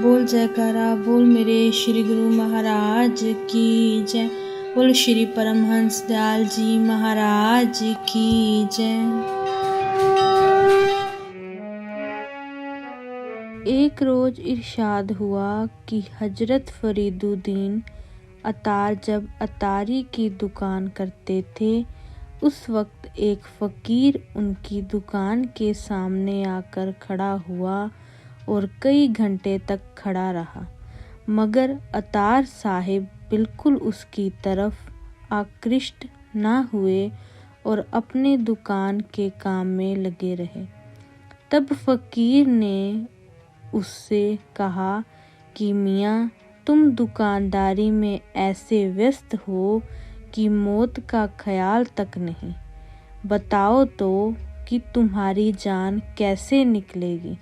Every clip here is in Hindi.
बोल जयकारा, बोल मेरे श्री गुरु महाराज की जय। बोल श्री परमहंस दयाल जी महाराज की जय। एक रोज इरशाद हुआ कि हजरत फरीदुद्दीन अतार जब अतारी की दुकान करते थे, उस वक्त एक फकीर उनकी दुकान के सामने आकर खड़ा हुआ और कई घंटे तक खड़ा रहा, मगर अतार साहिब बिल्कुल उसकी तरफ आकृष्ट न हुए और अपने दुकान के काम में लगे रहे। तब फकीर ने उससे कहा कि मियाँ, तुम दुकानदारी में ऐसे व्यस्त हो कि मौत का ख्याल तक नहीं। बताओ तो कि तुम्हारी जान कैसे निकलेगी।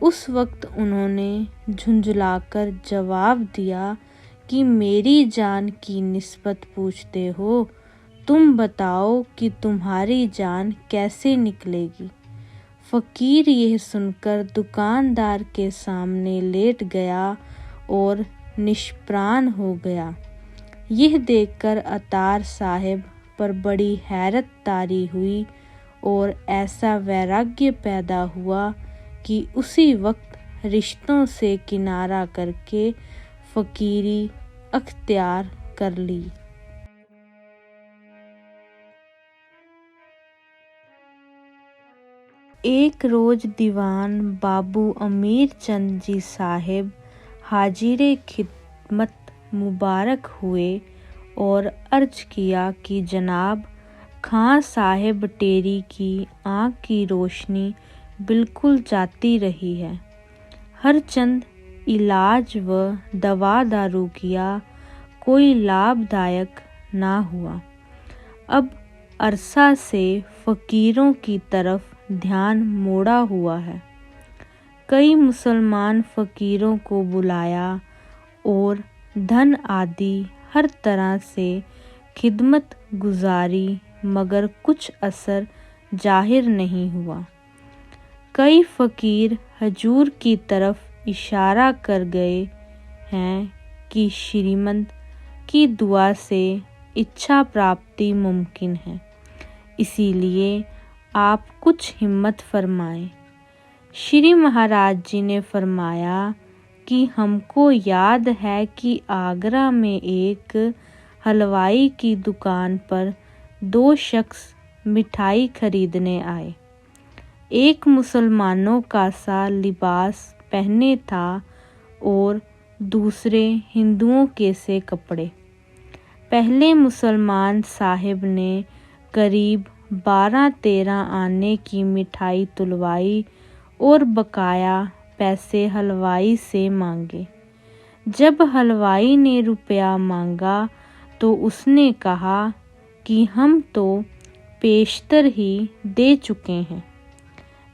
उस वक्त उन्होंने झुंझलाकर जवाब दिया कि मेरी जान की निस्बत पूछते हो, तुम बताओ कि तुम्हारी जान कैसे निकलेगी। फकीर यह सुनकर दुकानदार के सामने लेट गया और निष्प्राण हो गया। यह देखकर अतार साहिब पर बड़ी हैरत तारी हुई और ऐसा वैराग्य पैदा हुआ कि उसी वक्त रिश्तों से किनारा करके फकीरी अख्तियार कर ली। एक रोज दीवान बाबू अमीर चंद जी साहिब हाजिरे खिदमत मुबारक हुए और अर्ज किया कि जनाब, खां साहिब टेरी की आँख की रोशनी बिल्कुल जाती रही है। हर चंद इलाज व दवा दारू किया, कोई लाभदायक ना हुआ। अब अरसा से फकीरों की तरफ ध्यान मोड़ा हुआ है। कई मुसलमान फकीरों को बुलाया और धन आदि हर तरह से खिदमत गुजारी, मगर कुछ असर जाहिर नहीं हुआ। कई फकीर हजूर की तरफ इशारा कर गए हैं कि श्रीमंत की दुआ से इच्छा प्राप्ति मुमकिन है, इसीलिए आप कुछ हिम्मत फरमाएं। श्री महाराज जी ने फरमाया कि हमको याद है कि आगरा में एक हलवाई की दुकान पर दो शख्स मिठाई खरीदने आए। एक मुसलमानों का सा लिबास पहने था और दूसरे हिंदुओं के से कपड़े। पहले मुसलमान साहिब ने करीब 12-13 आने की मिठाई तुलवाई और बकाया पैसे हलवाई से मांगे। जब हलवाई ने रुपया मांगा तो उसने कहा कि हम तो पेशतर ही दे चुके हैं।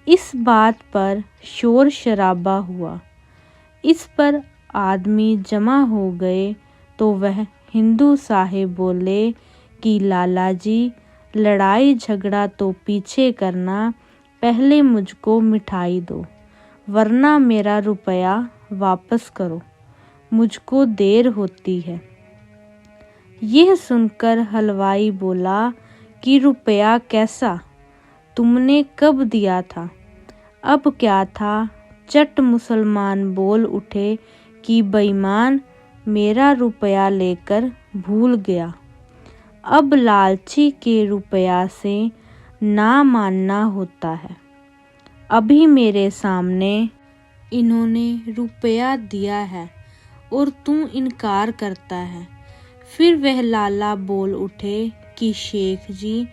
इस बात पर शोर शराबा हुआ। इस पर आदमी जमा हो गए तो वह हिंदू साहिब बोले कि लाला जी, लड़ाई झगड़ा तो पीछे करना, पहले मुझको मिठाई दो, वरना मेरा रुपया वापस करो, मुझको देर होती है। यह सुनकर हलवाई बोला कि रुपया कैसा, तुमने कब दिया था? अब क्या था? चट मुसलमान बोल उठे कि बेईमान, मेरा रुपया लेकर भूल गया। अब लालची के रुपया से ना मानना होता है। अभी मेरे सामने इन्होंने रुपया दिया है और तू इनकार करता है। फिर वह लाला बोल उठे कि शेख जी,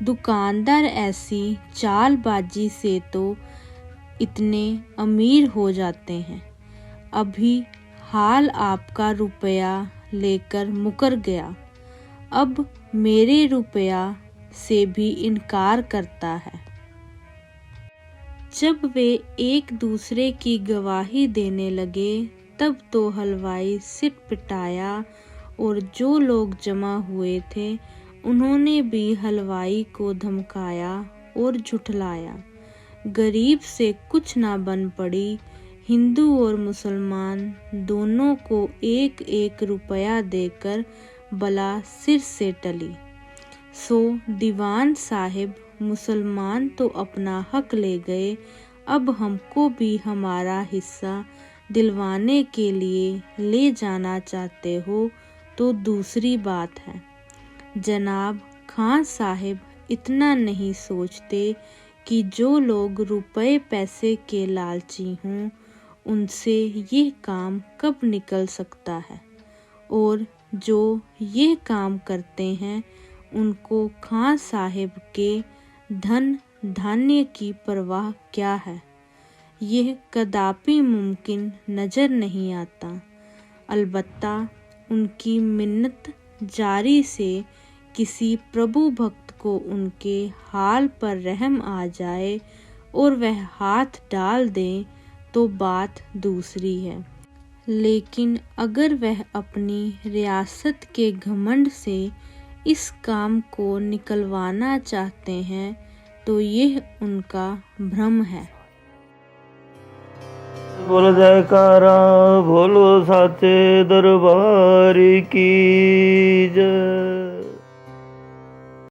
दुकानदार ऐसी चालबाजी से तो इतने अमीर हो जाते हैं। अभी हाल आपका रुपया लेकर मुकर गया, अब मेरे रुपया से भी इनकार करता है। जब वे एक दूसरे की गवाही देने लगे, तब तो हलवाई सिट पिटाया और जो लोग जमा हुए थे उन्होंने भी हलवाई को धमकाया और झुठलाया। गरीब से कुछ ना बन पड़ी। हिंदू और मुसलमान दोनों को एक एक रुपया देकर बला सिर से टली। सो दीवान साहिब मुसलमान तो अपना हक ले गए, अब हमको भी हमारा हिस्सा दिलवाने के लिए ले जाना चाहते हो तो दूसरी बात है। जनाब खान साहिब इतना नहीं सोचते कि जो लोग रुपए पैसे के लालची हों उनसे ये काम कब निकल सकता है, और जो ये काम करते हैं उनको खान साहिब के धन धान्य की परवाह क्या है, यह कदापि मुमकिन नज़र नहीं आता। अलबत्ता उनकी मिन्नत जारी से किसी प्रभु भक्त को उनके हाल पर रहम आ जाए और वह हाथ डाल दें तो बात दूसरी है। लेकिन अगर वह अपनी रियासत के घमंड से इस काम को निकलवाना चाहते हैं तो यह उनका भ्रम है। बोलो जयकारा, बोलो साचे दरबार की।